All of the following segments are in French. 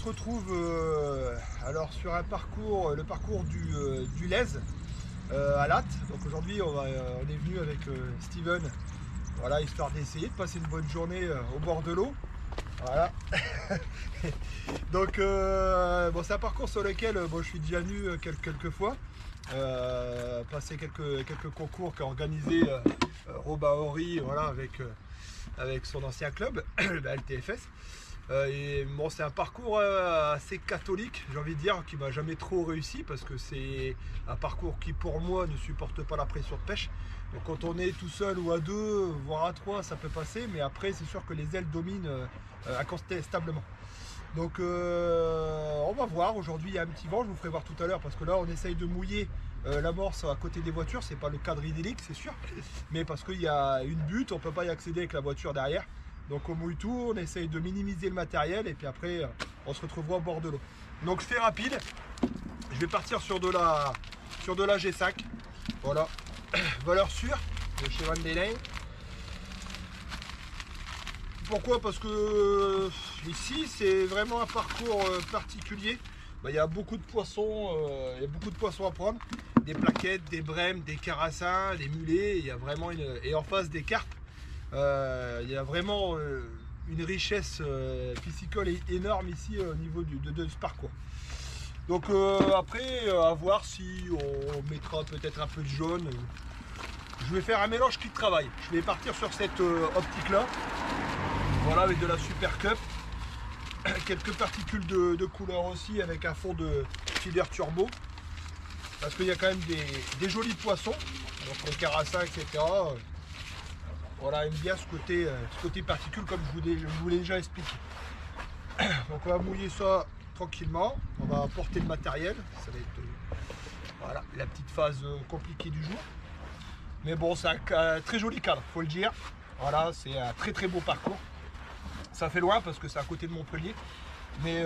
retrouve alors sur un parcours, le parcours du Lez à Latte. Donc aujourd'hui on est venu avec Steven, voilà, histoire d'essayer de passer une bonne journée au bord de l'eau. Voilà. Donc bon, c'est un parcours sur lequel bon, je suis déjà venu quelques fois. Passer quelques concours qu'a organisé Robin Horry, voilà, avec son ancien club, la LTFS. Et bon, c'est un parcours assez catholique, j'ai envie de dire, qui m'a jamais trop réussi parce que c'est un parcours qui pour moi ne supporte pas la pression de pêche. Donc quand on est tout seul ou à deux, voire à trois, ça peut passer, mais après c'est sûr que les ailes dominent incontestablement. Donc on va voir, aujourd'hui il y a un petit vent, je vous ferai voir tout à l'heure parce que là on essaye de mouiller l'amorce à côté des voitures, c'est pas le cadre idyllique c'est sûr, mais parce qu'il y a une butte, on peut pas y accéder avec la voiture derrière. Donc on mouille tout, on essaye de minimiser le matériel et puis après on se retrouvera au bord de l'eau. Donc je fais rapide, je vais partir sur de la G5, voilà, valeur sûre de chez Van Denen. Pourquoi? Parce que ici c'est vraiment un parcours particulier. Il y a beaucoup de poissons, à prendre, des plaquettes, des brèmes, des carassins, des mulets, il y a vraiment et en face des carpes. Il y a vraiment une richesse piscicole énorme ici au niveau de ce parcours. Donc après, à voir si on mettra peut-être un peu de jaune. Je vais faire un mélange qui travaille. Je vais partir sur cette optique là, voilà, avec de la Super Cup, quelques particules de couleur aussi, avec un fond de feeder turbo, parce qu'il y a quand même des jolis poissons, donc le carassin, etc. Voilà, aime bien ce côté particule comme je vous l'ai déjà expliqué. Donc on va mouiller ça tranquillement, on va apporter le matériel, ça va être voilà, la petite phase compliquée du jour. Mais bon, c'est un très joli cadre, faut le dire. Voilà, c'est un très beau parcours. Ça fait loin parce que c'est à côté de Montpellier. Mais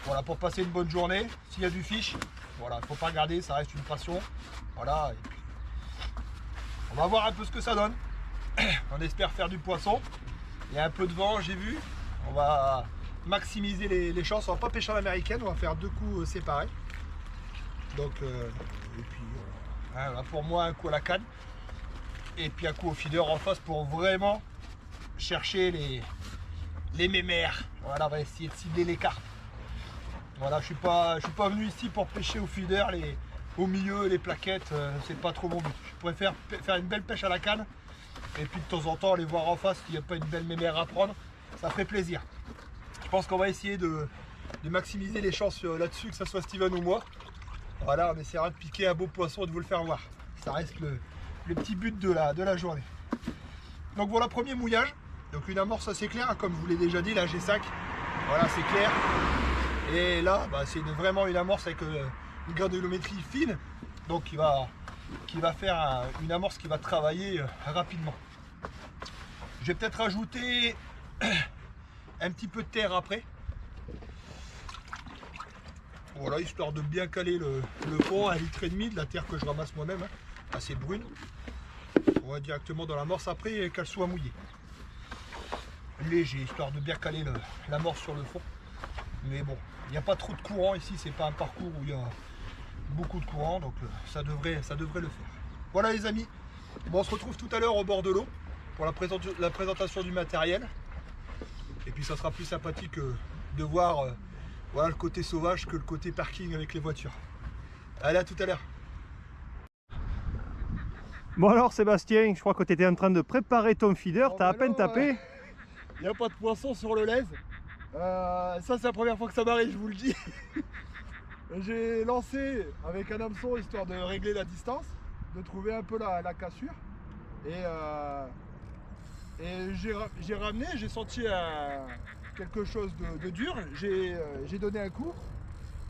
voilà, pour passer une bonne journée, s'il y a du fiche, voilà, faut pas regarder, ça reste une passion. Voilà, et puis on va voir un peu ce que ça donne. On espère faire du poisson. Il y a un peu de vent, j'ai vu. On va maximiser les chances. On va pas pêcher à l'américaine, on va faire deux coups séparés. Donc, et puis voilà, pour moi, un coup à la canne. Et puis un coup au feeder en face pour vraiment chercher les mémères. Voilà, on va essayer de cibler les carpes. Voilà, je suis pas venu ici pour pêcher au feeder, au milieu, les plaquettes, c'est pas trop mon but. Je préfère faire une belle pêche à la canne. Et puis de temps en temps, aller voir en face s'il n'y a pas une belle mémère à prendre. Ça ferait plaisir. Je pense qu'on va essayer de maximiser les chances là-dessus, que ce soit Steven ou moi. Voilà, on essaiera de piquer un beau poisson et de vous le faire voir. Ça reste le petit but de la journée. Donc voilà, premier mouillage. Donc une amorce assez claire, comme je vous l'ai déjà dit, la G5. Voilà, c'est clair. Et là, c'est vraiment une amorce avec une granulométrie fine. Donc qui va faire une amorce qui va travailler rapidement. Je vais peut-être rajouter un petit peu de terre après. Voilà, histoire de bien caler le fond, 1,5 litre de la terre que je ramasse moi-même, assez brune. On va directement dans l'amorce après qu'elle soit mouillée. Léger, histoire de bien caler l'amorce sur le fond. Mais bon, il n'y a pas trop de courant ici, c'est pas un parcours où il y a beaucoup de courant, donc ça devrait le faire. Voilà les amis, bon, on se retrouve tout à l'heure au bord de l'eau pour la présentation du matériel. Et puis ça sera plus sympathique de voir voilà, le côté sauvage que le côté parking avec les voitures. Allez, à tout à l'heure. Bon alors Sébastien, je crois que tu étais en train de préparer ton feeder, t'as à peine tapé. Il n'y a pas de poisson sur le Lez. Ça c'est la première fois que ça m'arrive, je vous le dis. J'ai lancé avec un hameçon histoire de régler la distance, de trouver un peu la cassure. Et j'ai ramené, j'ai senti quelque chose de dur, j'ai donné un coup.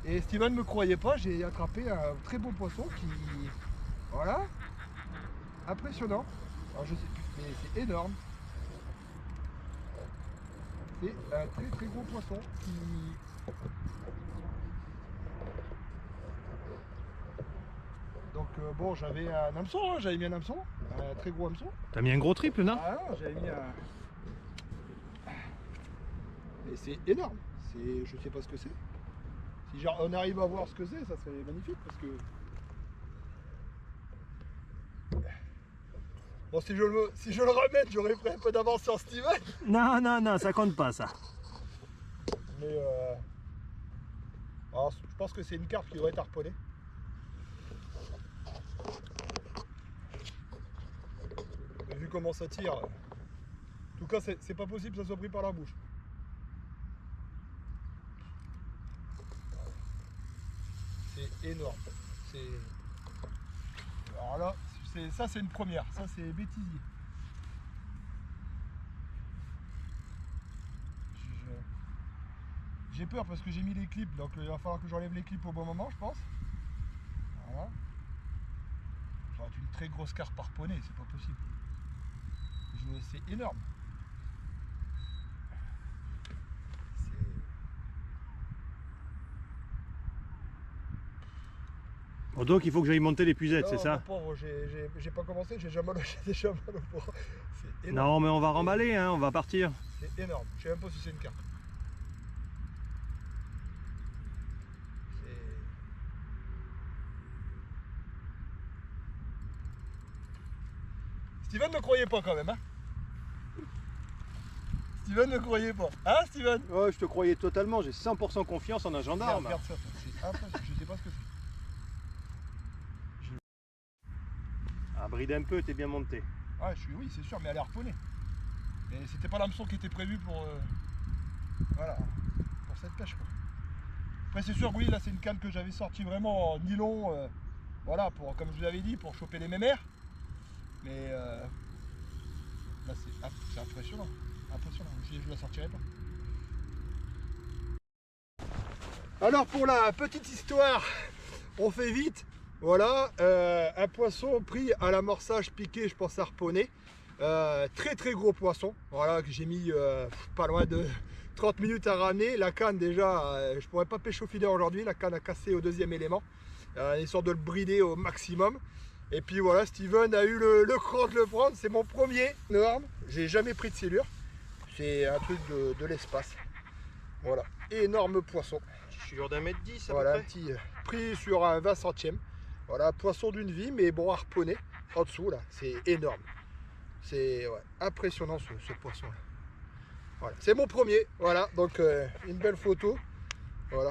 Et Steven ne me croyait pas, j'ai attrapé un très beau poisson qui... Voilà. Impressionnant. Alors je sais plus, mais c'est énorme. C'est un très gros poisson qui... Donc bon, j'avais un hameçon, hein, j'avais mis un hameçon, un très gros hameçon. T'as mis un gros triple, non? Ah non, j'avais mis un... Et c'est énorme, Je sais pas ce que c'est. Si on arrive à voir ce que c'est, ça serait magnifique parce que. Bon, si je le ramène, j'aurais pris un peu d'avance sur Steven. Non, non, non, ça compte pas ça. Mais alors, je pense que c'est une carte qui devrait être harponnée. Mais vu comment ça tire, en tout cas, c'est pas possible que ça soit pris par la bouche. C'est énorme. Alors là, ça c'est une première. Ça c'est bêtisier. J'ai peur parce que j'ai mis les clips, donc il va falloir que j'enlève les clips au bon moment, je pense. Voilà. Ça va être une très grosse carte harponnée, c'est pas possible. C'est énorme. Bon, donc il faut que j'aille monter l'épuisette, c'est ça? Pauvre, j'ai pas commencé, j'ai déjà mal au bras. C'est énorme. Non, mais on va remballer, hein, on va partir. C'est énorme, je sais même pas si c'est une carte. Steven ne croyait pas quand même, hein? Steven ne croyait pas. Hein, Steven? Ouais, je te croyais totalement, j'ai 100% confiance en un gendarme. Regarde ça, c'est impossible, je sais pas ce que c'est. Ah, bride un peu, t'es bien monté. Ah, oui, c'est sûr, mais elle est harponnée. Mais c'était pas l'hameçon qui était prévu pour, voilà, pour cette pêche, quoi. Après, c'est sûr, oui, là, c'est une canne que j'avais sortie vraiment en nylon, voilà, pour, comme je vous avais dit, pour choper les mémères. Mais là, c'est impressionnant. Impressionnant. Je la sortirai pas. Alors, pour la petite histoire, on fait vite. Voilà, un poisson pris à l'amorçage piqué, je pense harponné. Très très gros poisson. Voilà, que j'ai mis pas loin de 30 minutes à ramener. La canne, déjà, je pourrais pas pêcher au feeder aujourd'hui. La canne a cassé au deuxième élément. Histoire de le brider au maximum. Et puis voilà, Steven a eu le cran de le prendre. C'est mon premier énorme. J'ai jamais pris de silure. C'est un truc de l'espace. Voilà, énorme poisson. Silure d'1,10 m. Voilà, un petit pris sur un 20 centièmes. Voilà, poisson d'une vie, mais bon, harponné. En dessous, là, c'est énorme. C'est impressionnant ce poisson-là. Voilà, c'est mon premier. Voilà, donc une belle photo. Voilà.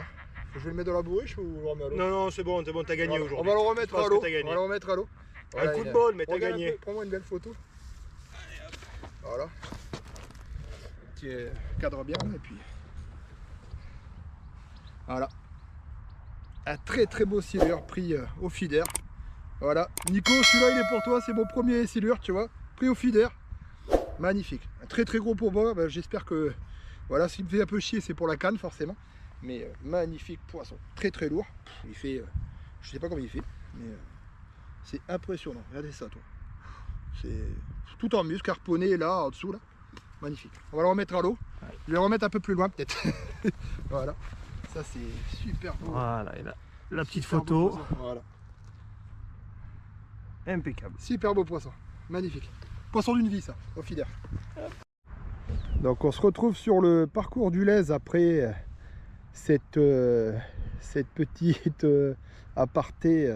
Je vais le mettre dans la bourriche ou le remettre à l'eau? Non, non, c'est bon, t'as gagné aujourd'hui. On va le remettre à l'eau. On va le remettre à l'eau. Voilà, un coup de bol, mais t'as gagné. Prends-moi une belle photo. Voilà. Petit cadre bien, et puis. Voilà. Un très très beau silure pris au feeder. Voilà. Nico, celui-là il est pour toi, c'est mon premier silure, tu vois. Pris au feeder. Magnifique. Un très très gros pourboire. Ben, j'espère que. Voilà, s'il me fait un peu chier, c'est pour la canne forcément. Mais magnifique poisson. Très très lourd. Il fait. Je sais pas comment il fait, mais c'est impressionnant. Regardez ça, toi. C'est tout en muscle, harponné là, en dessous là. Magnifique. On va le remettre à l'eau. Je vais le remettre un peu plus loin peut-être. Voilà. Ça c'est super beau. Voilà, et la petite photo. Voilà. Impeccable. Super beau poisson. Magnifique. Poisson d'une vie ça, au feeder. Donc on se retrouve sur le parcours du Lez après cette petite aparté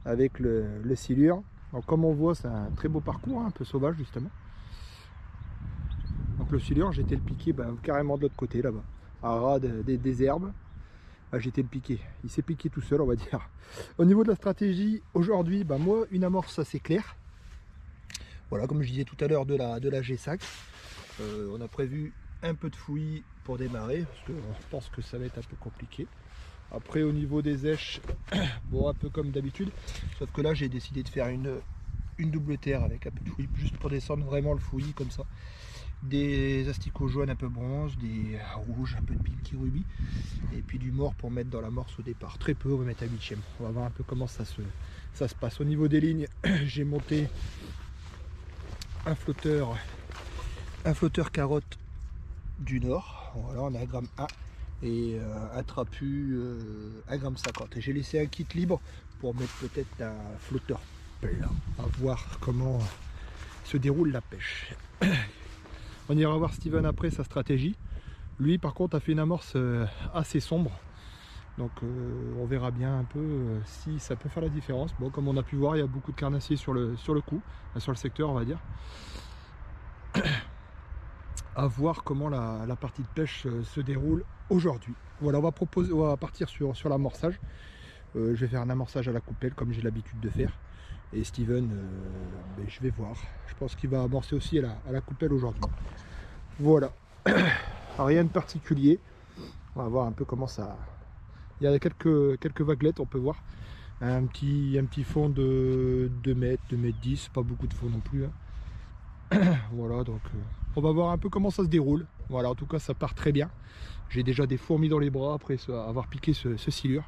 avec le silure. Donc comme on voit, c'est un très beau parcours, hein, un peu sauvage justement. Donc le silure, j'ai été le piquer carrément de l'autre côté là-bas, à ras des herbes. J'ai été le piquer. Il s'est piqué tout seul, on va dire. Au niveau de la stratégie, aujourd'hui, moi, une amorce assez claire. Voilà, comme je disais tout à l'heure de la G5. On a prévu un peu de fouillis pour démarrer, parce qu'on pense que ça va être un peu compliqué. Après, au niveau des èches, bon, un peu comme d'habitude. Sauf que là, j'ai décidé de faire une double terre avec un peu de fouillis, juste pour descendre vraiment le fouillis comme ça. Des asticots jaunes un peu bronze, des rouges, un peu de pilki rubis, et puis du mort pour mettre dans l'amorce au départ. Très peu, on va mettre à 8e. On va voir un peu comment ça se passe. Au niveau des lignes, j'ai monté un flotteur carotte du Nord. Voilà, on a 1,1 g et un trapu 1,50 g. Et j'ai laissé un kit libre pour mettre peut-être un flotteur plat, à voir comment se déroule la pêche. On ira voir Steven après sa stratégie. Lui par contre a fait une amorce assez sombre. Donc on verra bien un peu si ça peut faire la différence. Bon, comme on a pu voir, il y a beaucoup de carnassiers sur le coup, sur le secteur on va dire. À voir comment la partie de pêche se déroule aujourd'hui. Voilà, on va partir sur l'amorçage. Je vais faire un amorçage à la coupelle comme j'ai l'habitude de faire. Et Steven, ben, je vais voir. Je pense qu'il va amorcer aussi à la coupelle aujourd'hui. Voilà. Rien de particulier. On va voir un peu comment ça... Il y a quelques vaguelettes, on peut voir. Un petit fond de 2 mètres, 2 mètres 10, pas beaucoup de fond non plus. Hein. Voilà, donc on va voir un peu comment ça se déroule. Voilà, en tout cas ça part très bien. J'ai déjà des fourmis dans les bras après avoir piqué ce silure.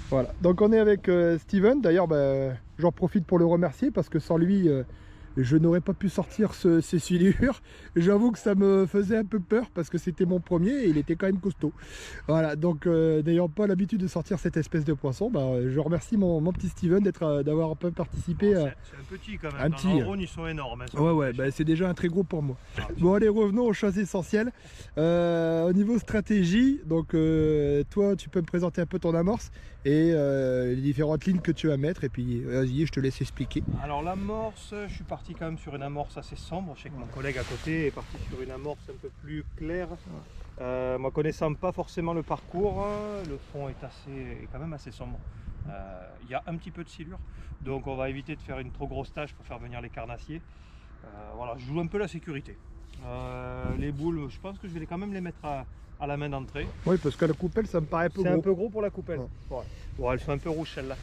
Voilà, donc on est avec Steven. D'ailleurs, ben, j'en profite pour le remercier parce que sans lui, je n'aurais pas pu sortir ces silures. J'avoue que ça me faisait un peu peur parce que c'était mon premier et il était quand même costaud. Voilà, donc n'ayant pas l'habitude de sortir cette espèce de poisson, ben, je remercie mon petit Steven d'avoir un peu participé. Bon, c'est un petit quand même. Dans le Rhône, ils sont énormes. Hein, ouais, ben, c'est déjà un très gros pour moi. Bon, allez, revenons aux choses essentielles. Au niveau stratégie, donc toi, tu peux me présenter un peu ton amorce et les différentes lignes que tu vas mettre. Et puis, vas-y, je te laisse expliquer. Alors, l'amorce, je suis parti quand même sur une amorce assez sombre. Je sais que mon collègue à côté est parti sur une amorce un peu plus claire. Moi, connaissant pas forcément le parcours, le fond est quand même assez sombre. Il y a un petit peu de silure, donc on va éviter de faire une trop grosse tâche pour faire venir les carnassiers. Voilà, je joue un peu la sécurité. Les boules, je pense que je vais quand même les mettre à la main d'entrée. Oui, parce que la coupelle, ça me paraît un peu gros. C'est un peu gros pour la coupelle. Ouais. Bon, elles sont un peu rouges celles-là.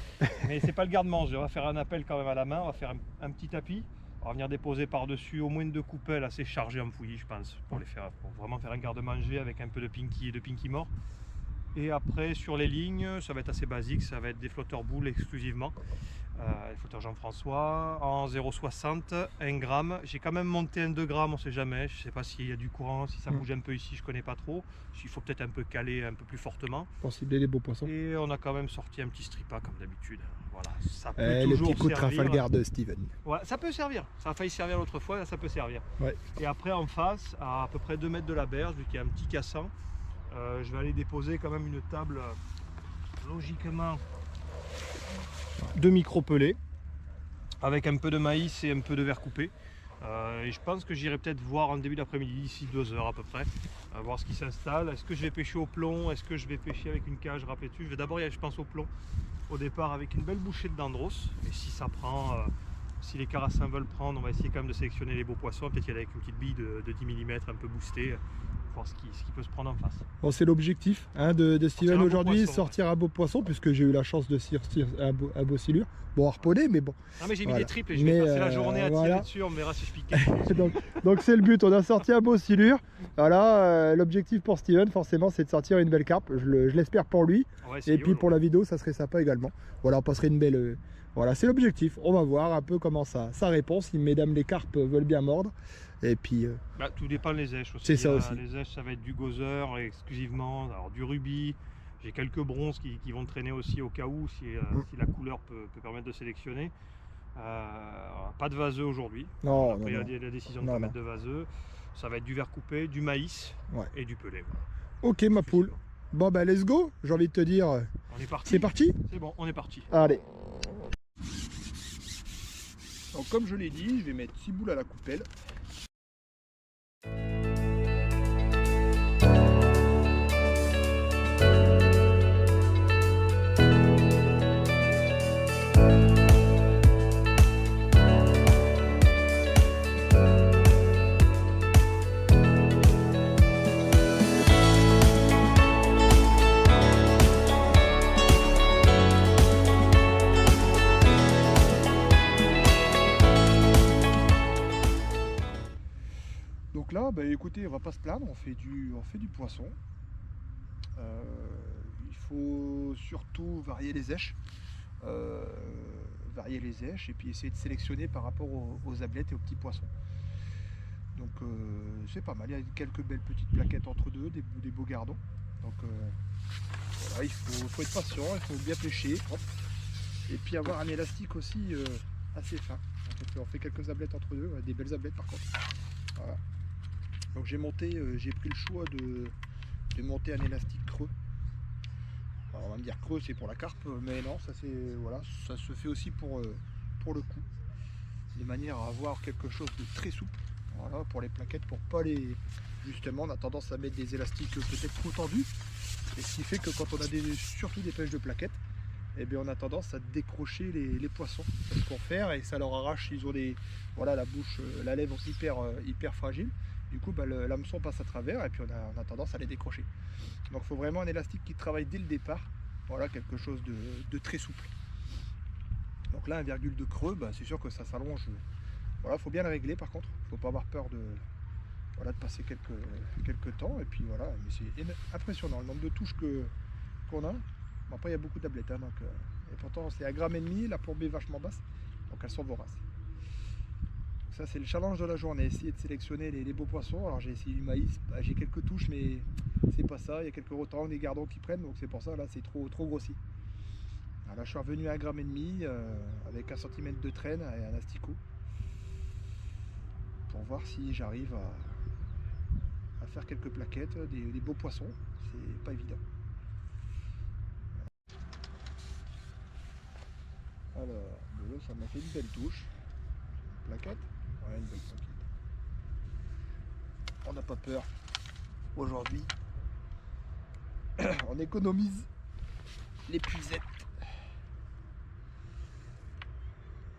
Mais c'est pas le garde-manger. On va faire un appel quand même à la main. On va faire un petit tapis. On va venir déposer par-dessus au moins 2 coupelles assez chargées en fouillis, je pense, pour vraiment faire un garde-manger avec un peu de pinky mort. Et après, sur les lignes, ça va être assez basique. Ça va être des flotteurs boules exclusivement. Les flotteurs Jean-François en 0,60, 1 gramme. J'ai quand même monté un 2 grammes, on sait jamais. Je sais pas s'il y a du courant, si ça bouge un peu ici, je connais pas trop. Il faut peut-être un peu caler un peu plus fortement. Pour cibler les beaux poissons. Et on a quand même sorti un petit stripa comme d'habitude. Voilà, ça peut le toujours petit coup de servir. Trafalgar de Steven. Voilà, ça peut servir. Ça a failli servir l'autre fois, là, ça peut servir. Ouais. Et après en face, à peu près 2 mètres de la berge, vu qu'il y a un petit cassant, je vais aller déposer quand même une table logiquement de micro-pelés avec un peu de maïs et un peu de verre coupé. Et je pense que j'irai peut-être voir en début d'après-midi, d'ici 2 heures à peu près, voir ce qui s'installe. Est-ce que je vais pêcher au plomb? Est-ce que je vais pêcher avec une cage râpée dessus? Je vais d'abord y aller, je pense, au plomb au départ avec une belle bouchée de dendros. Et si ça prend, si les carassins veulent prendre, on va essayer quand même de sélectionner les beaux poissons. Peut-être y aller avec une petite bille de 10 mm un peu boostée, voir ce qui peut se prendre en face. Bon, c'est l'objectif de Steven aujourd'hui, sortir un beau poisson, puisque j'ai eu la chance de sortir un beau silure. Bon, harponné, mais bon. Non, mais j'ai mis voilà. des triples et je vais passer la journée à tirer dessus, on verra si je pique. donc c'est le but, on a sorti un beau silure. Voilà, l'objectif pour Steven, forcément, c'est de sortir une belle carpe. Je l'espère pour lui. Et puis pour la vidéo, ça serait sympa également. Voilà, on passerait une belle... Voilà, c'est l'objectif. On va voir un peu comment ça répond, si mesdames les carpes veulent bien mordre. Et puis... tout dépend des èches aussi. C'est ça aussi. Les èches, ça va être du gozer exclusivement, alors du rubis. J'ai quelques bronzes qui vont traîner aussi au cas où, si la couleur peut permettre de sélectionner. Pas de vaseux aujourd'hui. Non, après, il y a la décision de ne pas mettre de vaseux. Ça va être du verre coupé, du maïs et du pelé. Ok, ma poule. Bon, bah, let's go. J'ai envie de te dire... On est parti. C'est parti? C'est bon, on est parti. Allez. Donc comme je l'ai dit, je vais mettre 6 boules à la coupelle. Donc là, bah, écoutez, on va pas se plaindre, on fait du poisson. Il faut surtout varier les èches. Et puis essayer de sélectionner par rapport aux ablettes et aux petits poissons. Donc c'est pas mal, il y a quelques belles petites plaquettes entre deux, des beaux gardons. Donc voilà, il faut être patient, il faut bien pêcher. Hop. Et puis avoir un élastique aussi assez fin. On fait quelques ablettes entre deux, des belles ablettes par contre. Voilà. Donc j'ai pris le choix de monter un élastique creux. Alors on va me dire creux c'est pour la carpe, mais non, ça c'est voilà, ça se fait aussi pour le coup. De manière à avoir quelque chose de très souple. Voilà, pour les plaquettes, pour pas les. Justement, on a tendance à mettre des élastiques peut-être trop tendus. Et ce qui fait que quand on a surtout des pêches de plaquettes, eh bien on a tendance à décrocher les poissons pour faire et ça leur arrache, ils ont voilà, la bouche, la lèvre hyper fragile. Du coup l'hameçon passe à travers et puis on a tendance à les décrocher. Donc il faut vraiment un élastique qui travaille dès le départ. Voilà, quelque chose de très souple. Donc là 1,2 de creux, c'est sûr que ça s'allonge. Voilà, faut bien le régler par contre, faut pas avoir peur de passer quelques temps. Et puis voilà, mais c'est impressionnant le nombre de touches qu'on a. Bon, après il y a beaucoup d'ablettes, hein, donc, et pourtant c'est 1,5 g, la plombe est vachement basse, donc elles sont voraces. Donc ça c'est le challenge de la journée, essayer de sélectionner les beaux poissons. Alors j'ai essayé du maïs, j'ai quelques touches mais c'est pas ça, il y a quelques rotants, des gardons qui prennent, donc c'est pour ça là c'est trop grossi. Alors là je suis revenu à 1,5 g avec 1 cm de traîne et un asticot pour voir si j'arrive à faire quelques plaquettes, des beaux poissons, c'est pas évident. Alors, là, ça m'a fait une belle touche. Une plaquette. Ouais, une belle plaquette. On n'a pas peur. Aujourd'hui, on économise les puisettes.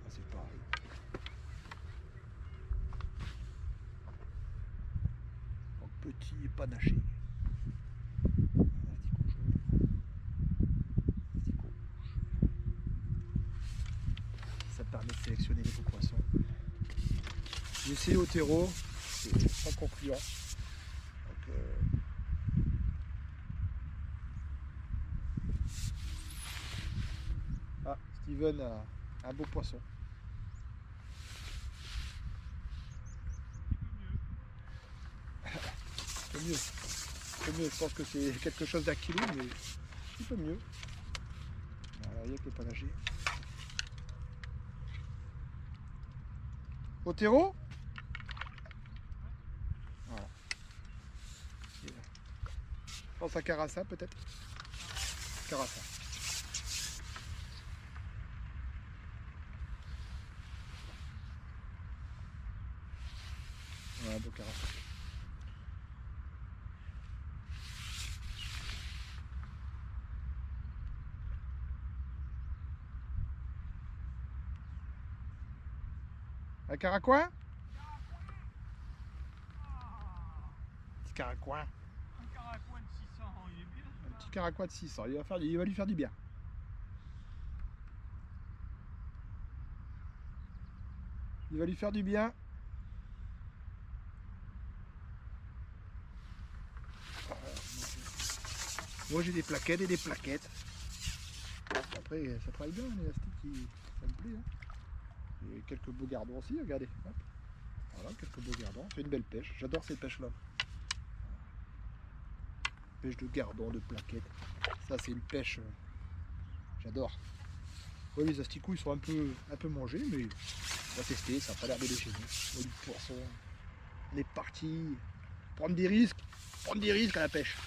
C'est pareil. Donc, petit panaché. Ça permet de sélectionner les beaux poissons. J'essaie au terreau, c'est pas concluant. Donc, ah, Steven a un beau poisson. C'est mieux. C'est mieux, je pense que c'est quelque chose d'1 kilo, mais un peu mieux. Voilà, il y a que le panaché. Au terreau. Voilà. Je pense à Carassa peut-être. Carassa. Voilà, beau Carassa. Un caracoin? Petit caracoin. Un caracoin de 600, il est bien. Un petit caracoin de 600, il va lui faire du bien. Il va lui faire du bien. Moi j'ai des plaquettes et des plaquettes. Après ça travaille bien l'élastique, ça me plaît. Hein. Et quelques beaux gardons aussi, regardez. Hop. Voilà, quelques beaux gardons. C'est une belle pêche. J'adore ces pêches là. Pêche de gardons, de plaquettes. Ça c'est une pêche. J'adore. Oui, les asticots ils sont un peu mangés, mais on va tester, ça n'a pas l'air de les gêner. Oui, le poisson. On est parti. Prendre des risques à la pêche.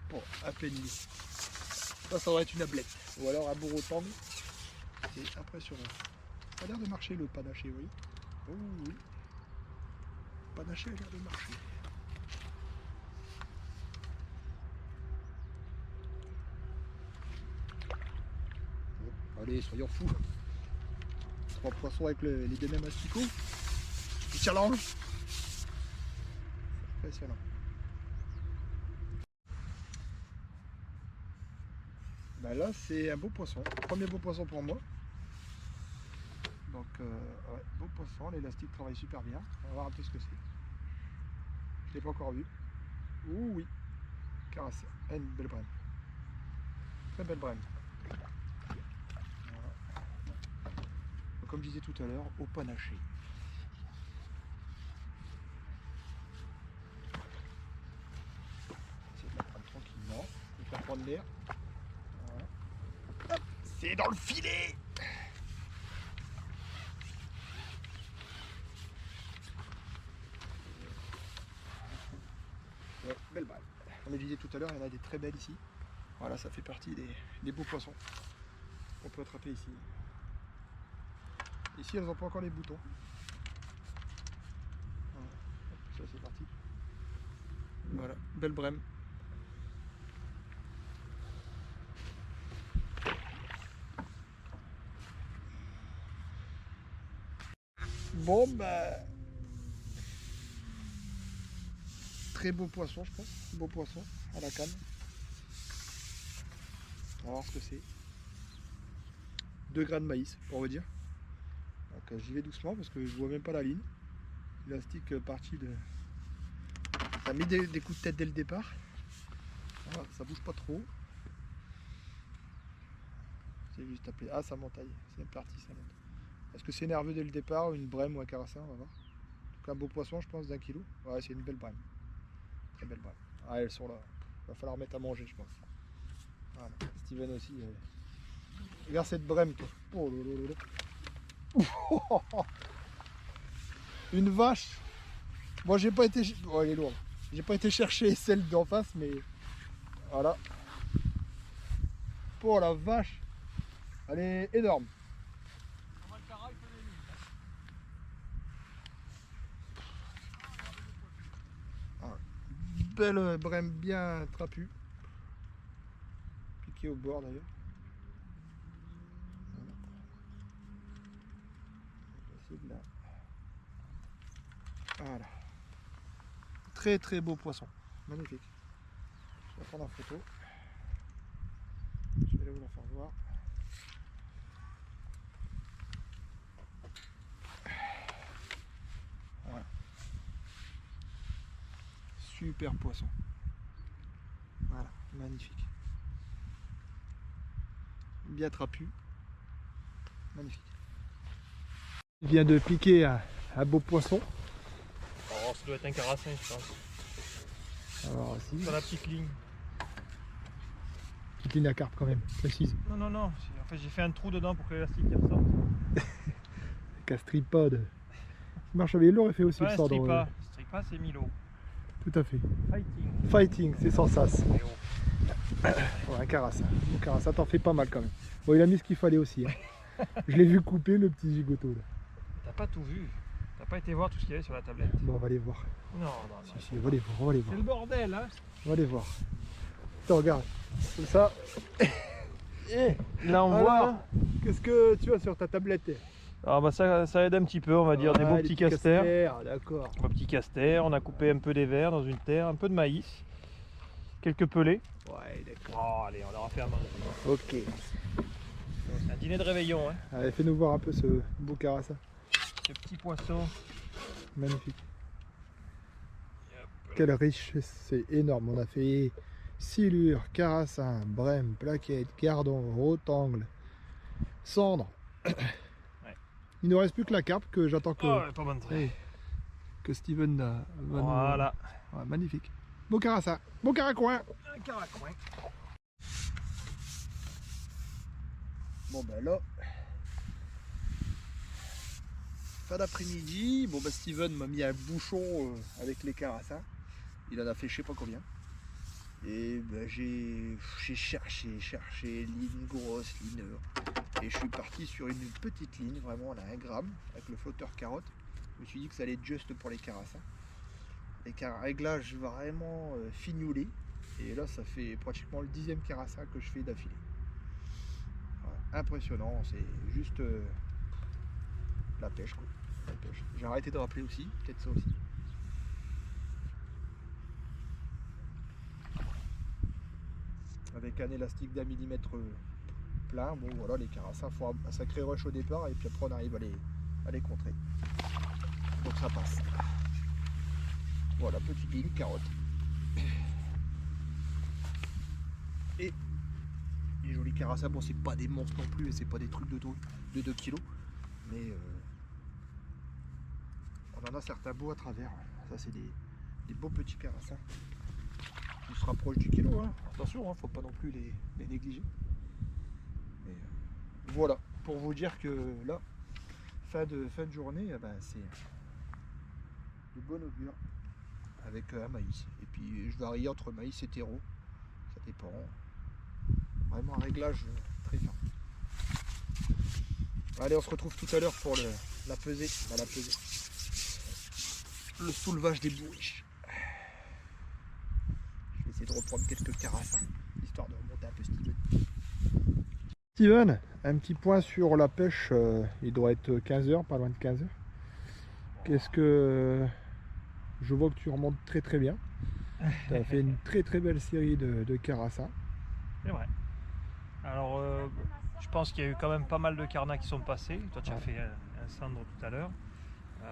Bon, un penny. Ça devrait être une ablette. Ou alors un bourreau tang. C'est impressionnant. Ça a l'air de marcher le panaché, oui. Oh oui. Le panaché a l'air de marcher. Bon, allez, soyons fous. 3 poissons avec les deux mêmes asticots. Du challenge. C'est impressionnant. Ben là c'est un beau poisson, premier beau poisson pour moi. Donc ouais, beau poisson, l'élastique travaille super bien. On va voir un peu ce que c'est. Je ne l'ai pas encore vu. Ouh oui, Carassa, une belle brème. Très belle brème. Voilà. Donc, comme je disais tout à l'heure, au panaché. Essayer de la prendre tranquillement, de faire prendre l'air. C'est dans le filet. Comme je disais tout à l'heure, il y en a des très belles ici. Voilà, ça fait partie des beaux poissons qu'on peut attraper ici. Ici, elles n'ont pas encore les boutons. Voilà. Hop, ça c'est parti. Voilà, belle brème. Bon, bah... Très beau poisson, je pense. Beau poisson à la canne. On va voir ce que c'est. 2 grains de maïs, pour vous dire. Donc j'y vais doucement parce que je vois même pas la ligne. L'élastique parti de... Ça a mis des coups de tête dès le départ. Voilà, ça bouge pas trop. C'est juste appelé. Ah, ça monte, c'est parti, ça monte. Est-ce que c'est nerveux dès le départ, une brème ou un carassin, on va voir. En tout cas, un beau poisson, je pense, d'1 kilo. Ouais, c'est une belle brème. Très belle brème. Ah, elles sont là. Il va falloir mettre à manger, je pense. Voilà. Steven aussi. Regarde cette brème, toi. Oh là. Une vache. Moi, j'ai pas été. Oh, elle est lourde. J'ai pas été chercher celle d'en face, mais voilà. Oh la vache. Elle est énorme. Voilà. Belle brème bien trapue. Piquée au bord d'ailleurs. Voilà. Voilà. Très très beau poisson. Magnifique. Je vais prendre en photo. Je vais aller vous la faire voir. Voilà. Super poisson. Voilà, magnifique. Bien trapu. Magnifique. Il vient de piquer un beau poisson. Oh, ça doit être un carassin, je pense. Alors si. Sur la petite ligne. Petite ligne à carpe quand même, précise. Non, non, non. En fait, j'ai fait un trou dedans pour que l'élastique ressorte. Castripode. Marche avec l'aurait fait aussi Pas le un sort stripa. Stripa, c'est Milo. Tout à fait. Fighting. Fighting, c'est sans sas. Et oh. Ouais, un carassin. Un carassin, t'en fais pas mal quand même. Bon, il a mis ce qu'il fallait aussi. Hein. Je l'ai vu couper le petit gigoto là. T'as pas tout vu. T'as pas été voir tout ce qu'il y avait sur la tablette. Bon, on va aller voir. Non, non, non. Si, on va aller voir, on va aller C'est voir. le bordel, hein. On va aller voir. Attends, regarde. Comme ça. Et là, on Alors, voit. qu'est-ce que tu as sur ta tablette? Ah bah ça aide un petit peu, on va dire, des beaux les petits casters. D'accord. Un petit caster, on a coupé un peu des vers dans une terre, un peu de maïs, quelques pelés. Ouais, d'accord. Oh, allez, on leur a fait à manger. Ok. C'est un dîner de réveillon, hein. Allez, fais-nous voir un peu ce beau carassin. Ce petit poisson. Magnifique. Quelle richesse, c'est énorme. On a fait silure, carassin, brème, plaquette, gardon, rotangle, cendre. Ouais. Il ne reste plus que la carpe que j'attends que, Oh, pas bonne que Steven va nous... Voilà. Ouais, magnifique. Beau carassin, beau caracoin. Un caracoin. Bon ben là, fin d'après-midi, bon ben Steven m'a mis un bouchon avec les carassins. Il en a fait je sais pas combien. Et ben j'ai cherché, ligne grosse, ligne. Et je suis parti sur une petite ligne, vraiment à 1 gramme, avec le flotteur carotte. Je me suis dit que ça allait être juste pour les carassins. Avec un réglage vraiment fignolé. Et là ça fait pratiquement le 10e carassin que je fais d'affilée. Voilà, impressionnant, c'est juste la pêche quoi. J'ai arrêté de rappeler aussi, peut-être ça aussi. Avec un élastique d'1 millimètre plein, bon voilà les carassins font un sacré rush au départ et puis après on arrive à les contrer. Donc ça passe. Voilà, petite ligne, carotte. Et les jolis carassins, bon c'est pas des monstres non plus et c'est pas des trucs de 2 kg, mais on en a certains beaux à travers. Ça c'est des beaux petits carassins. On se rapproche du kilo, hein. Attention, hein, faut pas non plus les négliger. Mais, voilà, pour vous dire que là, fin de journée, c'est de bon augure. avec un maïs. Et puis je varie entre maïs et terreau, ça dépend. Vraiment un réglage très fin. Allez, on se retrouve tout à l'heure pour la pesée. La pesée. Le soulevage des bourriches. Je vais essayer de reprendre quelques carassins, histoire de remonter un peu Steven. Steven, un petit point sur la pêche, il doit être 15h, pas loin de 15h. Qu'est-ce que... Je vois que tu remontes très très bien. Tu as fait une très très belle série de carassins. C'est vrai. Alors, je pense qu'il y a eu quand même pas mal de carnats qui sont passés. Toi, tu as fait un cendre tout à l'heure.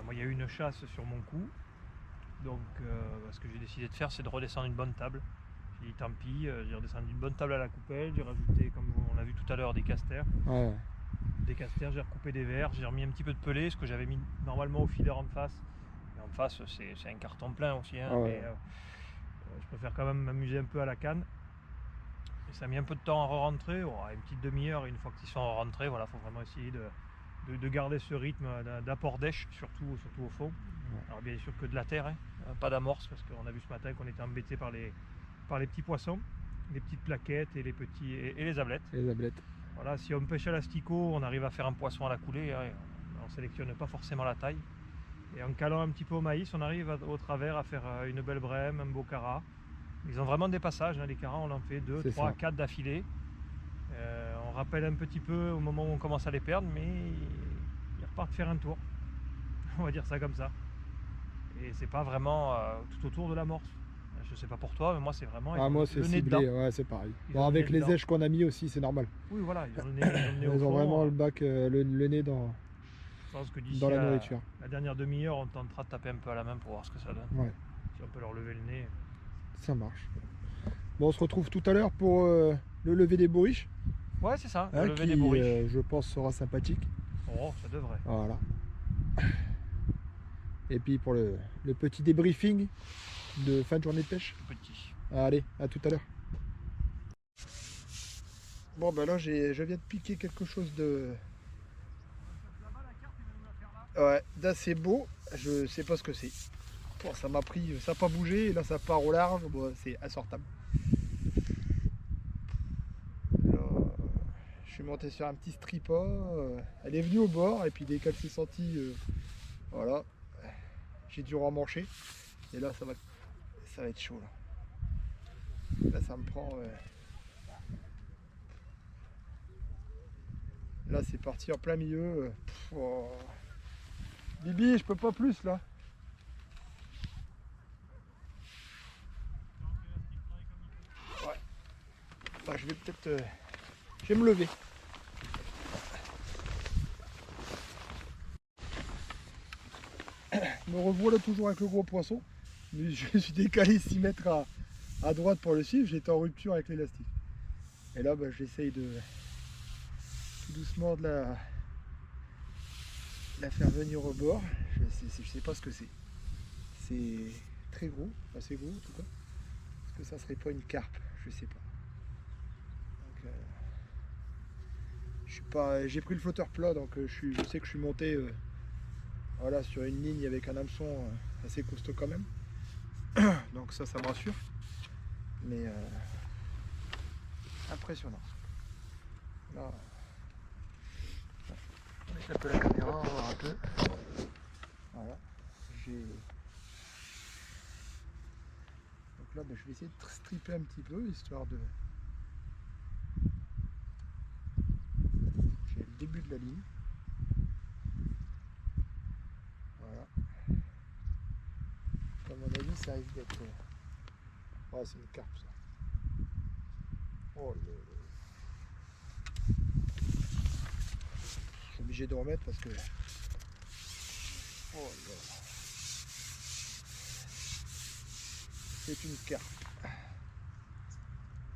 Moi, il y a eu une chasse sur mon coup. Donc, ce que j'ai décidé de faire, c'est de redescendre une bonne table. J'ai dit tant pis, j'ai redescendu une bonne table à la coupelle. J'ai rajouté, comme on l'a vu tout à l'heure, des casters. Ouais. Des casters, j'ai recoupé des verres, j'ai remis un petit peu de pelé, ce que j'avais mis normalement au feeder en face. Et en face, c'est un carton plein aussi. Hein, Ouais. mais je préfère quand même m'amuser un peu à la canne. Et ça a mis un peu de temps à re-rentrer, une petite demi-heure. Une fois qu'ils sont rentrés, voilà, faut vraiment essayer de garder ce rythme d'apport d'èche, surtout au fond. Alors bien sûr que de la terre, hein, pas d'amorce, parce qu'on a vu ce matin qu'on était embêté par les petits poissons, les petites plaquettes et les ablettes. Les ablettes. Voilà, si on pêche à l'asticot, on arrive à faire un poisson à la coulée, hein, on ne sélectionne pas forcément la taille. Et en calant un petit peu au maïs, on arrive au travers à faire une belle brème, un beau cara. Ils ont vraiment des passages, hein, les caras, on en fait 2, 3, 4 d'affilée. On rappelle un petit peu au moment où on commence à les perdre, mais ils repartent faire un tour. On va dire ça comme ça. Et c'est pas vraiment tout autour de l'amorce. Je sais pas pour toi, mais moi c'est vraiment moi c'est le nez ciblé, dedans. ouais, c'est pareil. Ils Bon, ont le avec nez les dedans. èches qu'on a mis aussi, c'est normal. Oui, voilà, ils ont le nez au Ils ont fond. vraiment le bac, le nez dans Je pense que d'ici la nourriture. la dernière demi-heure, on tentera de taper un peu à la main pour voir ce que ça donne. Ouais. Si on peut leur lever le nez. Ça marche. Bon, on se retrouve tout à l'heure pour le lever des bourriches. Ouais, c'est ça, Hein, le lever qui, des bourriches. je pense, sera sympathique. Oh, ça devrait. Voilà. Et puis pour le petit débriefing de fin de journée de pêche. Petit. Allez, à tout à l'heure. Bon, ben là, je viens de piquer quelque chose de... Ouais, d'assez beau. Je sais pas ce que c'est. Bon, ça m'a pris, ça n'a pas bougé, et là ça part au large, bon, c'est assortable. Là, je suis monté sur un petit stripa, elle est venue au bord, et puis dès qu'elle s'est sentie, voilà, j'ai dû remmancher, et là ça va être chaud. Là ça me prend... Là c'est parti en plein milieu. Oh. Bibi, je peux pas plus là. Ouais. Bah, je vais peut-être... je vais me lever. Me revoilà toujours avec le gros poisson. Mais je me suis décalé 6 mètres à droite pour le suivre. J'étais en rupture avec l'élastique. Et là, bah, j'essaye de tout doucement de la faire venir au bord. Je sais pas ce que c'est. C'est très gros, assez gros en tout cas. Est-ce que ça serait pas une carpe? Je sais pas. Donc, je suis pas. J'ai pris le flotteur plat, donc je sais que je suis monté voilà, sur une ligne avec un hameçon assez costaud quand même. Donc ça me rassure. Mais impressionnant. Là, on met un peu la caméra, on va voir un peu. Voilà. Donc là, je vais essayer de stripper un petit peu, histoire de... J'ai le début de la ligne. Voilà. À mon avis, ça risque d'être... Oh, c'est une carpe, ça. Oh, je suis obligé de remettre parce que... Oh là. C'est une carpe.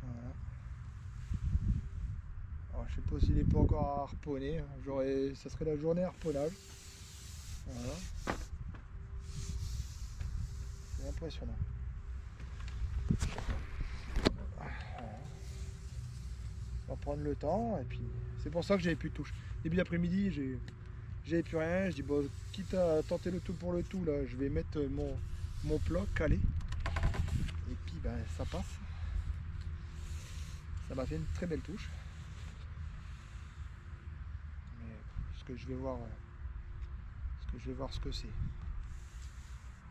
Voilà. Alors, je sais pas s'il n'est pas encore à harponner. Hein. Ça serait la journée harponnage. Voilà. C'est impressionnant. Voilà. On va prendre le temps et puis c'est pour ça que j'avais plus de touche. Début d'après-midi, j'avais plus rien. Je dis bon, quitte à tenter le tout pour le tout, là, je vais mettre mon plat calé. Et puis ben, ça passe. Ça m'a fait une très belle touche. Mais ce que je vais voir ce que c'est.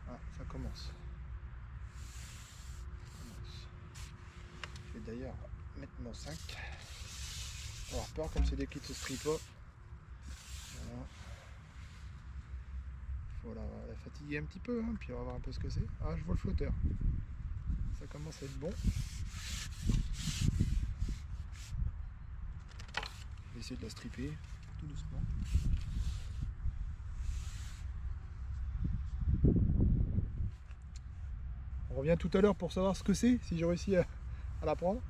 Ah, ça commence. Je vais d'ailleurs mettre mon 5. On va avoir peur comme c'est des kits au strip. Voilà. Faut la fatiguer un petit peu, hein, puis on va voir un peu ce que c'est. Ah, je vois le flotteur. Ça commence à être bon. Je vais essayer de la stripper tout doucement. On revient tout à l'heure pour savoir ce que c'est, si j'ai réussi à la prendre.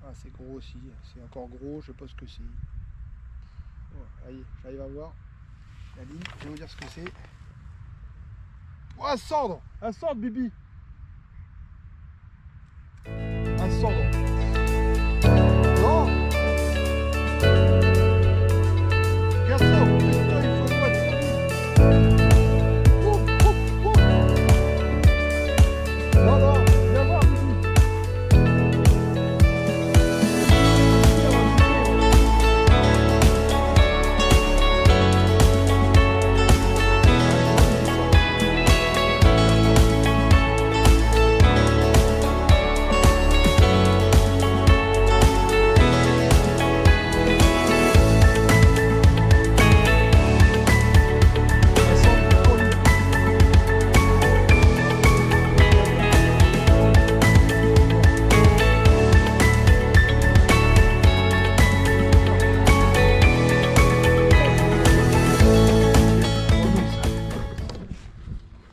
Ah, c'est gros aussi, c'est encore gros, je sais pas ce que c'est. Oh, allez, j'arrive à voir la ligne, je vais vous dire ce que c'est. Oh, un cendre! Un cendre, Bibi! Un cendre! Non! Regarde ça! Putain, il faut pas de non, non, viens voir, Bibi!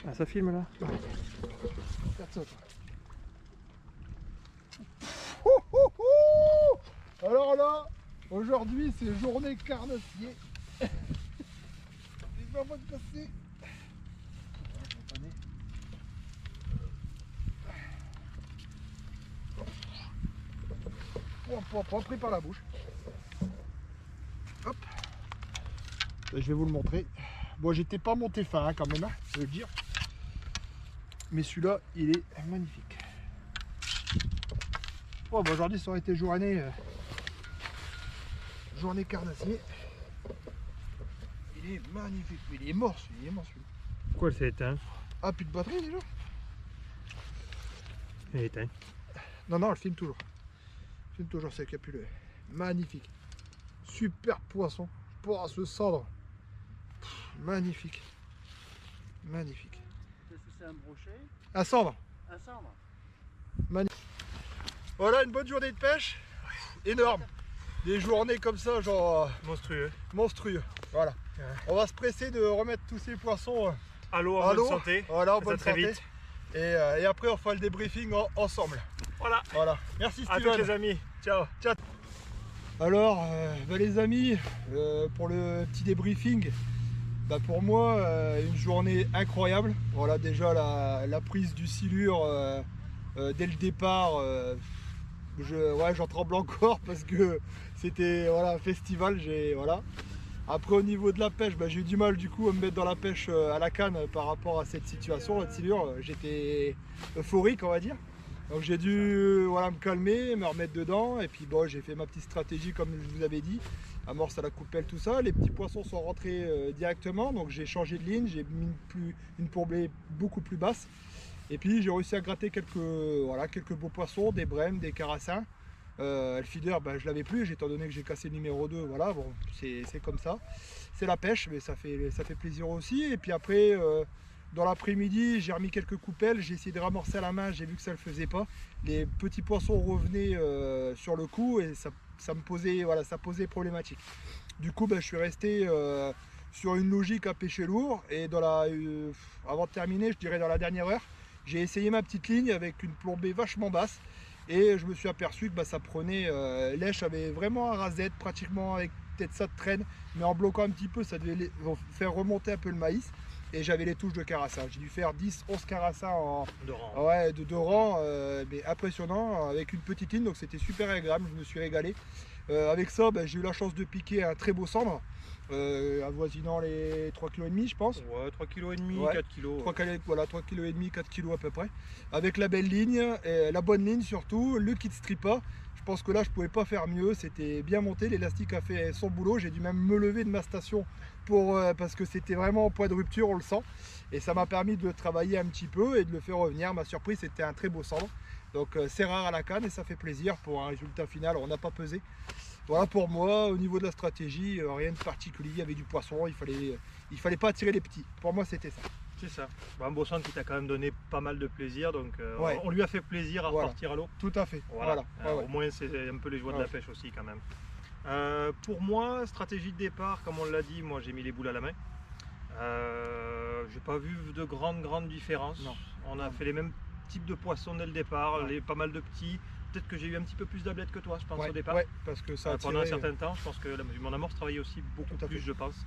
Ah, ça filme là? Regarde ça, toi. Ouh, ouh, ouh. Alors là, aujourd'hui c'est journée carnassier. Il va pas te casser. Pas pris par la bouche. Hop. Je vais vous le montrer. Bon, j'étais pas monté fin hein, quand même, hein, je veux le dire. Mais celui-là, il est magnifique. Oh, bah aujourd'hui, ça aurait été journée carnassier. Il est magnifique. Il est mort celui-là. Pourquoi elle s'est éteinte? Ah, plus de batterie déjà? Elle est éteinte. Non, non, elle filme toujours. Elle filme toujours, c'est capuleux. Magnifique. Super poisson. Pour ce cendre. Magnifique. Magnifique. Qu'est-ce que c'est, un brochet? Un cendre. Un cendre? Voilà une bonne journée de pêche. Énorme. Des journées comme ça, genre monstrueux. Voilà. Ouais. On va se presser de remettre tous ces poissons À l'eau, à en l'eau. bonne santé. Voilà, en Ça bonne très santé. vite. Et après, on fera le débriefing ensemble. Voilà. Voilà. Merci À Steven. tous les amis. Ciao. Alors, les amis, pour le petit débriefing, bah pour moi, une journée incroyable. Voilà, déjà la prise du silure dès le départ, j'en tremble encore parce que c'était un festival. Voilà. Après, au niveau de la pêche, bah, j'ai eu du mal du coup à me mettre dans la pêche à la canne par rapport à cette situation de silure. J'étais euphorique, on va dire. Donc j'ai dû me calmer, me remettre dedans, et puis bon, j'ai fait ma petite stratégie comme je vous avais dit, amorce à la coupelle, tout ça. Les petits poissons sont rentrés directement, donc j'ai changé de ligne, j'ai mis une pourbée beaucoup plus basse, et puis j'ai réussi à gratter quelques beaux poissons, des brèmes, des carassins. Le feeder, ben, je l'avais plus, étant donné que j'ai cassé le numéro 2, voilà, bon, c'est comme ça. C'est la pêche, mais ça fait plaisir aussi. Et puis après, dans l'après-midi, j'ai remis quelques coupelles, j'ai essayé de ramorcer à la main, j'ai vu que ça ne le faisait pas. Les petits poissons revenaient sur le coup et ça me posait, ça posait problématique. Du coup, ben, je suis resté sur une logique à pêcher lourd, et avant de terminer, je dirais dans la dernière heure, j'ai essayé ma petite ligne avec une plombée vachement basse. Et je me suis aperçu que ça prenait, lèche avait vraiment un rasette, pratiquement avec peut-être ça de traîne, mais en bloquant un petit peu, ça devait faire remonter un peu le maïs. et j'avais les touches de carassin. J'ai dû faire 10-11 carassins en De rang. ouais, de 2 rangs, mais impressionnant, avec une petite ligne, donc c'était super agréable, je me suis régalé. Avec ça, j'ai eu la chance de piquer un très beau cendre, avoisinant les 3,5 kg je pense. Ouais, 3,5 kg, Ouais. 4 kg. 3,5 kg, 4 kg à peu près. Avec la belle ligne, et la bonne ligne surtout, le kit strippa. Je pense que là je pouvais pas faire mieux, c'était bien monté, l'élastique a fait son boulot, j'ai dû même me lever de ma station parce que c'était vraiment au point de rupture, on le sent. Et ça m'a permis de travailler un petit peu et de le faire revenir. Ma surprise, c'était un très beau cendre. Donc c'est rare à la canne et ça fait plaisir pour un résultat final, on n'a pas pesé. Voilà pour moi, au niveau de la stratégie, rien de particulier, il y avait du poisson, il fallait pas attirer les petits. Pour moi c'était ça. C'est ça. Un beau centre qui t'a quand même donné pas mal de plaisir, donc Ouais. on lui a fait plaisir à Voilà. repartir à l'eau. Tout à fait. Voilà. Ouais, ouais. Au moins c'est un peu les joies de Ouais. la pêche aussi quand même. Pour moi, stratégie de départ, comme on l'a dit, moi j'ai mis les boules à la main. J'ai pas vu de grandes différences. Non. On a fait les mêmes types de poissons dès le départ, Ouais. pas mal de petits. Peut-être que j'ai eu un petit peu plus d'ablette que toi, je pense, Ouais, au départ. ouais, parce que ça a Pendant un tiré, certain temps, je pense que mon amorce travaillait aussi beaucoup Tout à plus, fait. je pense.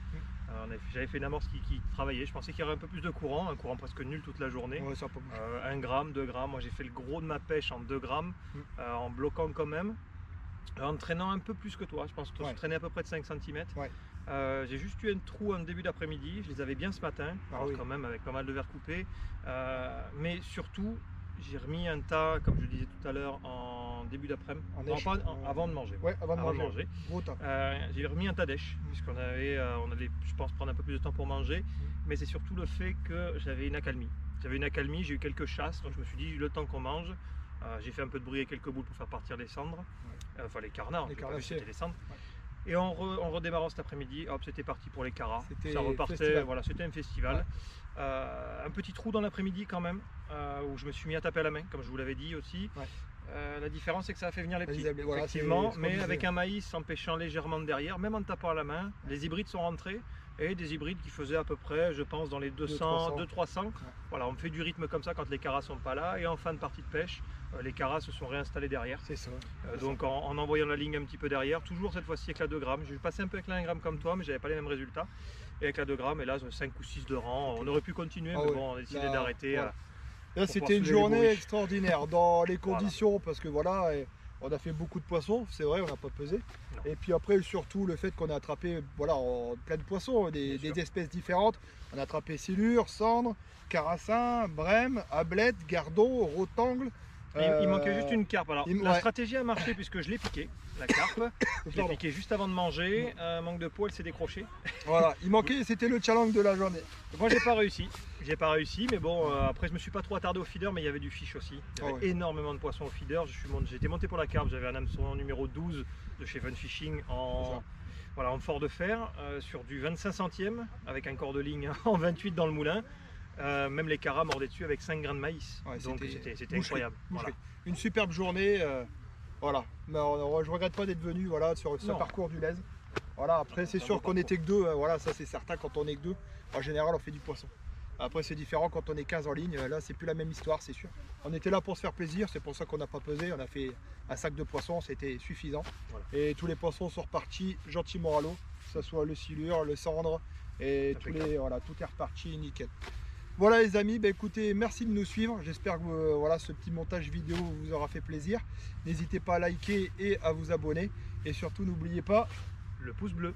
J'avais fait une amorce qui travaillait. Je pensais qu'il y aurait un peu plus de courant, un courant presque nul toute la journée. ouais, ça a pas bougé. 1 gramme, 2 grammes. Moi j'ai fait le gros de ma pêche en 2 grammes, en bloquant quand même. En traînant un peu plus que toi, je pense que Ouais. je traînais à peu près de 5 cm. Ouais. J'ai juste eu un trou en début d'après-midi, je les avais bien ce matin, Ah alors oui. quand même avec pas mal de verre coupé. Mais surtout, j'ai remis un tas, comme je le disais tout à l'heure, en début d'après-midi, En Non, èche. pas- avant de manger. Ouais, avant de Avant manger. Gros tas. J'ai remis un tas d'èches, puisqu'on avait, on allait, je pense, prendre un peu plus de temps pour manger, mais c'est surtout le fait que j'avais une accalmie. J'ai eu quelques chasses, donc je me suis dit, le temps qu'on mange, j'ai fait un peu de bruit et quelques boules pour faire partir les cendres, enfin les carnats, Les j'ai pas vu carnassiers. si c'était les cendres. Ouais. Et en redémarrant cet après-midi, hop, c'était parti pour les caras. C'était Ça repartait, festival. voilà, c'était un festival. Un petit trou dans l'après-midi quand même, où je me suis mis à taper à la main, comme je vous l'avais dit aussi. Ouais. La différence, c'est que ça a fait venir les petits, Voilà, effectivement, c'est ce qu'on mais disait. avec un maïs en pêchant légèrement de derrière, même en tapant à la main, les hybrides sont rentrés, et des hybrides qui faisaient à peu près, je pense, dans les 200, 200-300. Voilà, on fait du rythme comme ça quand les caras sont pas là, et en fin de partie de pêche, les caras se sont réinstallés derrière. C'est ça. Donc en envoyant la ligne un petit peu derrière, toujours cette fois-ci avec la 2 grammes. J'ai passé un peu avec la 1 gramme comme toi, mais j'avais pas les mêmes résultats. Et avec la 2 grammes, et là 5 ou 6 de rang, on aurait pu continuer, Ah mais ouais. bon, on a décidé Là, d'arrêter. voilà. Là, pouvoir c'était une soulever les journée bourriches. extraordinaire dans les conditions, parce que voilà, on a fait beaucoup de poissons, c'est vrai, on n'a pas pesé. Non. Et puis après, surtout le fait qu'on a attrapé voilà, plein de poissons, Bien sûr. des espèces différentes. On a attrapé silure, cendre, carassin, brème, ablette, gardon, rotangle. Il manquait juste une carpe. Alors, la ouais. stratégie a marché puisque je l'ai piqué, la carpe. Je l'ai Pardon. piqué juste avant de manger. Manque de peau, elle s'est décrochée. Voilà, il manquait, c'était le challenge de la journée. Moi, j'ai pas réussi. J'ai pas réussi, mais bon, après, je me suis pas trop attardé au feeder, mais il y avait du fish aussi. Il y avait Ah ouais. énormément de poissons au feeder. J'étais monté pour la carpe, j'avais un hameçon numéro 12 de chez Fun Fishing C'est ça. en fort de fer, sur du 25 centièmes, avec un corps de ligne en 28 dans le moulin. Même les caras mordaient dessus avec 5 grains de maïs. Ouais, Donc c'était c'était incroyable. boucherie. Voilà. Une superbe journée. Voilà. Mais je regrette pas d'être venu voilà, sur ce Non. parcours du Lez. Voilà, après c'est Un sûr beau qu'on était que deux, voilà, ça c'est certain, quand on est que deux, en général on fait du poisson. Après c'est différent quand on est 15 en ligne, là c'est plus la même histoire, c'est sûr. On était là pour se faire plaisir, c'est pour ça qu'on n'a pas pesé, on a fait un sac de poissons, c'était suffisant. Voilà. Et tous les poissons sont repartis gentiment à l'eau, que ce soit le silure, le cendre, et voilà, tout est reparti nickel. Voilà les amis, écoutez, merci de nous suivre. J'espère que voilà, ce petit montage vidéo vous aura fait plaisir. N'hésitez pas à liker et à vous abonner. Et surtout, n'oubliez pas, Le pouce bleu.